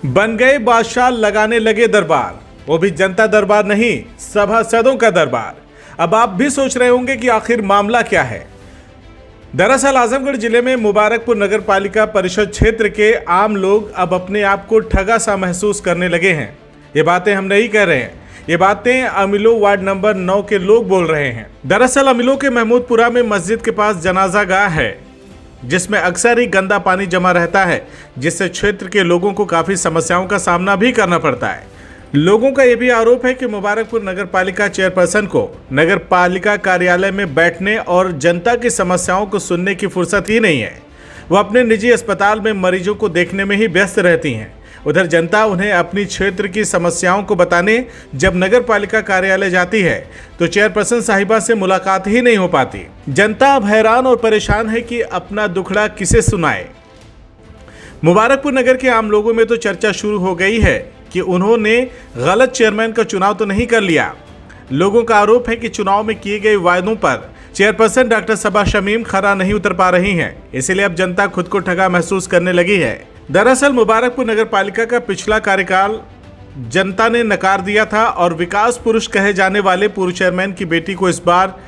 बन गए बादशाह, लगाने लगे दरबार, वो भी जनता दरबार नहीं, सभासदों का दरबार। अब आप भी सोच रहे होंगे कि आखिर मामला क्या है। दरअसल आजमगढ़ जिले में मुबारकपुर नगर पालिका परिषद क्षेत्र के आम लोग अब अपने आप को ठगा सा महसूस करने लगे हैं। ये बातें हम नहीं कह रहे हैं, ये बातें अमिलो वार्ड नंबर 9 के लोग बोल रहे हैं। दरअसल अमिलो के महमूदपुरा में मस्जिद के पास जनाजा गाह है, जिसमें अक्सर ही गंदा पानी जमा रहता है, जिससे क्षेत्र के लोगों को काफी समस्याओं का सामना भी करना पड़ता है। लोगों का यह भी आरोप है कि मुबारकपुर नगर पालिका चेयरपर्सन को नगर पालिका कार्यालय में बैठने और जनता की समस्याओं को सुनने की फुर्सत ही नहीं है। वो अपने निजी अस्पताल में मरीजों को देखने में ही व्यस्त रहती हैं। उधर जनता उन्हें अपनी क्षेत्र की समस्याओं को बताने जब नगर पालिका कार्यालय जाती है तो चेयरपर्सन साहिबा से मुलाकात ही नहीं हो पाती। जनता अब हैरान और परेशान है कि अपना दुखड़ा किसे सुनाए। मुबारकपुर नगर के आम लोगों में तो चर्चा शुरू हो गई है कि उन्होंने गलत चेयरमैन का चुनाव तो नहीं कर लिया। लोगों का आरोप है कि चुनाव में किए गए वायदों पर चेयरपर्सन डॉक्टर सबा शमीम खरा नहीं उतर पा रही हैं, इसलिए अब जनता खुद को ठगा महसूस करने लगी है। दरअसल मुबारकपुर नगर पालिका का पिछला कार्यकाल जनता ने नकार दिया था और विकास पुरुष कहे जाने वाले पूर्व चेयरमैन की बेटी को इस बार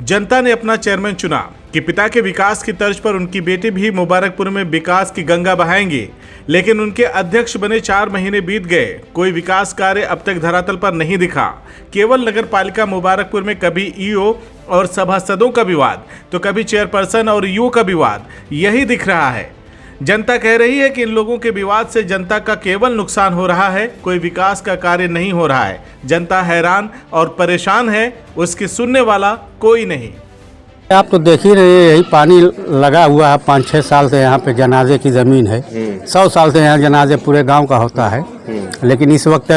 जनता ने अपना चेयरमैन चुना कि पिता के विकास की तर्ज पर उनकी बेटी भी मुबारकपुर में विकास की गंगा बहाएंगी। लेकिन उनके अध्यक्ष बने 4 महीने बीत गए, कोई विकास कार्य अब तक धरातल पर नहीं दिखा। केवल नगर पालिका मुबारकपुर में कभी ईओ और सभासदों का विवाद तो कभी चेयरपर्सन और ईओ का विवाद, यही दिख रहा है। जनता कह रही है कि इन लोगों के विवाद से जनता का केवल नुकसान हो रहा है, कोई विकास का कार्य नहीं हो रहा है। जनता हैरान और परेशान है, उसकी सुनने वाला कोई नहीं। आप तो देख ही रहे हैं, यही पानी लगा हुआ है। 5-6 साल से यहाँ पे जनाजे की ज़मीन है। 100 साल से यहाँ जनाजे पूरे गांव का होता है, लेकिन इस वक्त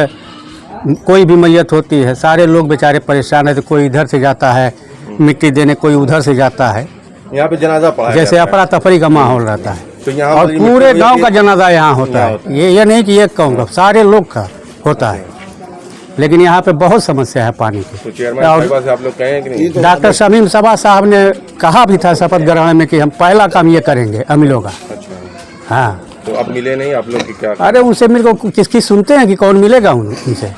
कोई भी मैयत होती है, सारे लोग बेचारे परेशान है। तो कोई इधर से जाता है मिट्टी देने, कोई उधर से जाता है। यहाँ पे जनाजा पड़ा जैसे अफरा तफरी का माहौल रहता है, तो यहाँ और पूरे गांव का जनाजा यहाँ होता है। ये नहीं कि एक गाँव का, सारे लोग का होता है। लेकिन यहाँ पे बहुत समस्या है पानी की। तो चेयरमैन साहिबा से आप लोग कहे कि नहीं? डॉक्टर शमीम सबा साहब ने कहा भी था शपथ ग्रहण में कि हम पहला काम ये करेंगे अमिलों का। अच्छा, हाँ, तो अब मिले नहीं आप लोग की क्या? अरे उनसे मेरे को किसकी सुनते हैं कि कौन मिलेगा उनसे।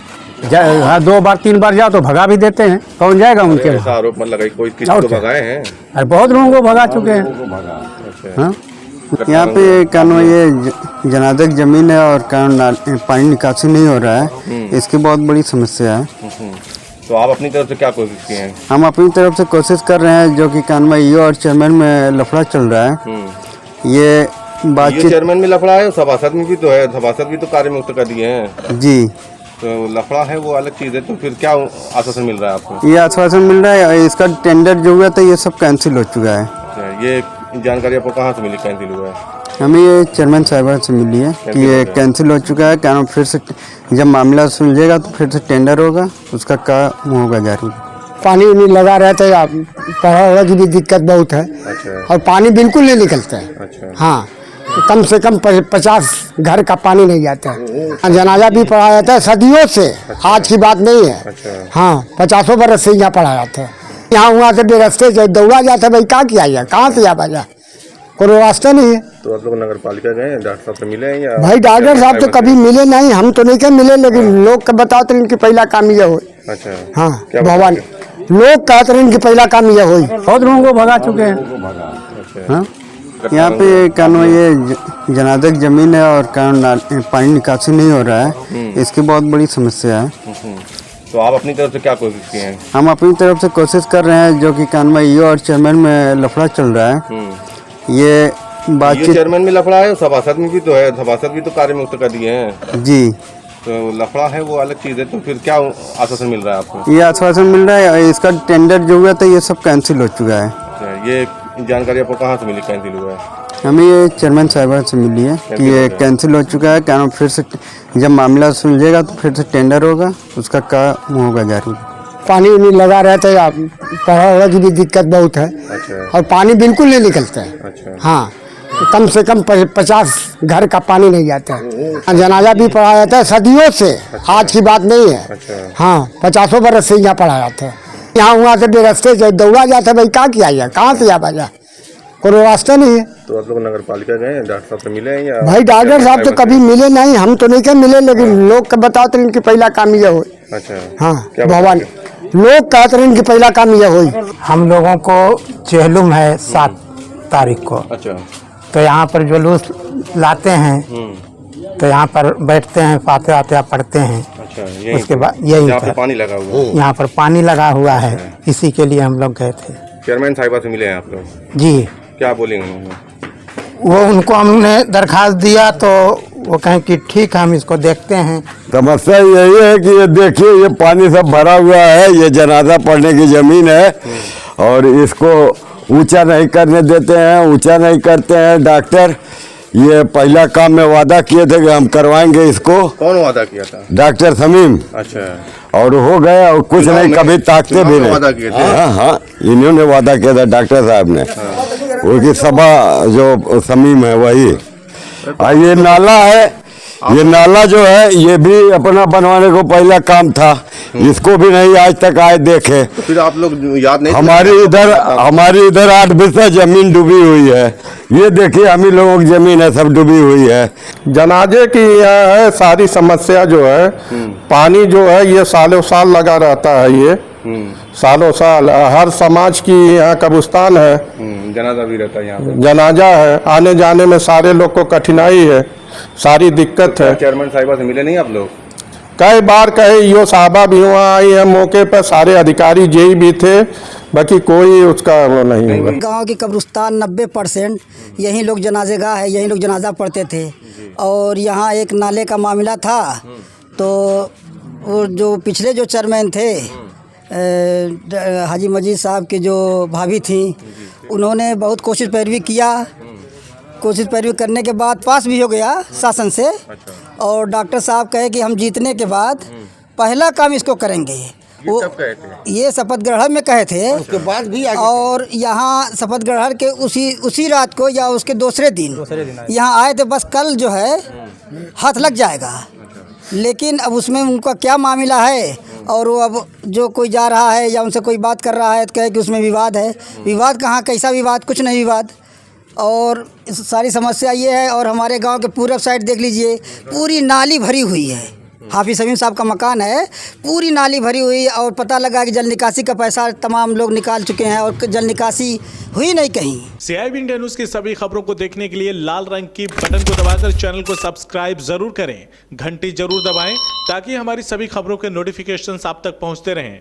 हाँ, 2 बार 3 बार जाओ तो भगा भी देते हैं, कौन जाएगा उनके। ऐसा आरोप मत लगाइए, कोई किसी को भगाए हैं? अरे बहुत लोगों को भगा चुके हैं। हाँ, यहाँ पे कानून ये जनाजा की जमीन है और कानून पानी निकासी नहीं हो रहा है, इसकी बहुत बड़ी समस्या है। तो आप अपनी तरफ से क्या कोशिश किए हैं? हम अपनी तरफ से कोशिश कर रहे हैं, जो कि कानून ईओ और चेयरमैन में लफड़ा चल रहा है। ये बातचीत चेयरमैन में लफड़ा है, सभासद में भी तो है, सभासद भी तो कार्य मुक्त कर दिए हैं जी। तो लफड़ा है वो अलग चीज़ है। तो फिर क्या आश्वासन मिल रहा है आपको? ये आश्वासन मिल रहा है, इसका टेंडर जो हुआ था ये सब कैंसिल हो चुका है। अच्छा, ये जानकारी आपको कहाँ से मिली कैंसिल हुआ है? हमें ये चेयरमैन साहिबा से मिली है कि ये कैंसिल हो चुका है। कानून फिर से जब मामला सुलझेगा तो फिर से टेंडर होगा, उसका काम होगा जारी। पानी नहीं लगा रहता है, पढ़ा की भी दिक्कत बहुत है। अच्छा, और पानी बिल्कुल नहीं निकलता है। अच्छा, हाँ, कम से कम 50 घर का पानी नहीं जाता है। जनाजा भी पढ़ा जाता है सदियों से। अच्छा, आज की बात नहीं है। अच्छा, हाँ, 50 बरस से यहाँ पढ़ा जाता है। यहाँ वहाँ से बेरस्ते से दौड़ा जाता है, भाई क्या किया जाए, कहाँ से आ बाजा, कोई रास्ता नहीं है। तो आप लोग नगर पालिका गए, डॉक्टर साहब से मिले हैं या? भाई डॉक्टर साहब तो कभी मिले नहीं, हम तो नहीं के मिले, लेकिन लोग के बताते इनकी पहला काम यह हो। अच्छा, हाँ, भगवान लोग कहते हैं इनकी पहला काम यह हो। बहुत लोगों को भगा चुके हैं। अच्छा, हाँ, यहाँ पे कानून ये जनाजा की जमीन है और कानून पानी निकासी नहीं हो रहा है, इसकी बहुत बड़ी समस्या है। तो आप अपनी तरफ से क्या कोशिश किए हैं? हम अपनी तरफ से कोशिश कर रहे हैं, जो कि कानून ईओ और चेयरमैन में लफड़ा चल रहा है। ये बातचीत चेयरमैन में लफड़ा है, सभासद में भी तो है, सभासद भी तो कार्य मुक्त कर दिए हैं जी। तो लफड़ा है वो अलग चीज़ है। तो फिर क्या आश्वासन मिल रहा है आपको? ये आश्वासन मिल रहा है, इसका टेंडर जो हुआ था ये सब कैंसिल हो चुका है। अच्छा, ये जानकारी आपको कहाँ से मिली कैंसिल हुआ है? हमें ये चेयरमैन साहिबा से मिली है कि ये कैंसिल हो चुका है। कानून फिर से जब मामला सुलझेगा तो फिर से टेंडर होगा, उसका काम होगा जारी। पानी नहीं लगा रहता है, पढ़ा की भी दिक्कत बहुत है। अच्छा, और पानी बिल्कुल नहीं निकलता है। अच्छा, हाँ, कम से कम 50 घर का पानी नहीं जाता है। जनाजा भी पढ़ा जाता है सदियों से। अच्छा, आज की बात नहीं है। अच्छा, हाँ, 50 बरस से यहाँ पढ़ा जाता है। यहाँ वहाँ से बेरस्ते से दौड़ा जाता है, भाई क्या किया जाए, कहाँ से आ बाजा, कोई रास्ता नहीं है। तो आप लोग नगर पालिका गए हैं, डॉक्टर साहब से मिले हैं या? भाई डॉक्टर साहब तो कभी मिले नहीं, हम तो नहीं के मिले, लेकिन लोग के बताते हैं कि पहला काम ये हो। अच्छा, हाँ क्या भगवान लोग कहते हैं कि पहला काम ये हो। हम लोगों को चेहलुम है 7 तारीख को, अच्छा, तो यहाँ पर जुलूस लाते हैं, तो यहाँ पर बैठते हैं, फातिहा वातिहा पढ़ते हैं। अच्छा, यहीं उसके बाद यही यहाँ पे पानी लगा हुआ है। यहाँ पर पानी लगा हुआ है, इसी के लिए हम लोग गए थे। चेयरमैन साहिबा से मिले हैं आप लोग? जी, क्या बोलेंगे उन्होंने? वो उनको हमने दरखास्त दिया तो वो कहें कि ठीक है, हम इसको देखते हैं। समस्या यही है कि ये देखिए, ये पानी सब भरा हुआ है, ये जनाजा पड़ने की जमीन है और इसको ऊंचा नहीं करने देते हैं, ऊंचा नहीं करते हैं डॉक्टर। ये पहला काम में वादा किए थे कि हम करवाएंगे इसको। कौन वादा किया था? डॉक्टर समीम। अच्छा, और हो गए और कुछ चुनाव नहीं, में- कभी ताकते चुनाव भी में नहीं। वादा किए थे। हाँ हाँ, इन्होंने वादा किया था डॉक्टर साहब ने। उनकी सभा जो समीम है वही। और ये नाला है, ये नाला जो है ये भी अपना बनवाने को पहला काम था, इसको भी नहीं आज तक आए देखे। तो फिर आप लोग याद नहीं? हमारी इधर 8 बिस्सा जमीन डूबी हुई है, ये देखिए हम ही लोगों की जमीन है, सब डूबी हुई है। जनाजे की यह है सारी समस्या जो है, पानी जो है ये सालों साल लगा रहता है, ये सालों साल हर समाज की यहाँ कब्रिस्तान है, जनाजा भी रहता है यहाँ पे। जनाजा है, आने जाने में सारे लोग को कठिनाई है, सारी दिक्कत है। चेयरमैन साहिबा से मिले नहीं आप लोग? कई बार कहे यो साहबा भी हुआ आई है, मौके पर सारे अधिकारी जेई भी थे, बाकी कोई उसका वो नहीं हुआ। गांव की कब्रिस्तान 90% यहीं लोग जनाजेगाह है, यहीं लोग जनाजा पढ़ते थे। और यहाँ एक नाले का मामला था, तो वो जो पिछले जो चेयरमैन थे हाजी मजीद साहब के जो भाभी थी, उन्होंने बहुत कोशिश पैरवी किया। कोशिश पैरवी करने के बाद पास भी हो गया शासन से। और डॉक्टर साहब कहे कि हम जीतने के बाद पहला काम इसको करेंगे। वो कब कहे थे? ये शपथ ग्रहण में कहे थे, उसके बाद भी और यहाँ शपथ ग्रहण के उसी रात को या उसके दूसरे दिन यहाँ आए थे। बस कल जो है हाथ लग जाएगा, लेकिन अब उसमें उनका क्या मामला है, और वो अब जो कोई जा रहा है या उनसे कोई बात कर रहा है तो कहे कि उसमें विवाद है। विवाद कहाँ, कैसा विवाद, कुछ नहीं विवाद। और इस सारी समस्या ये है। और हमारे गांव के पूरब साइड देख लीजिए, पूरी नाली भरी हुई है। हाफिज समीम साहब का मकान है, पूरी नाली भरी हुई। और पता लगा कि जल निकासी का पैसा तमाम लोग निकाल चुके हैं और जल निकासी हुई नहीं कहीं। CIB इंडिया न्यूज की सभी खबरों को देखने के लिए लाल रंग की बटन को दबाकर चैनल को सब्सक्राइब जरूर करें, घंटी जरूर दबाएं ताकि हमारी सभी खबरों के नोटिफिकेशन आप तक पहुंचते रहें।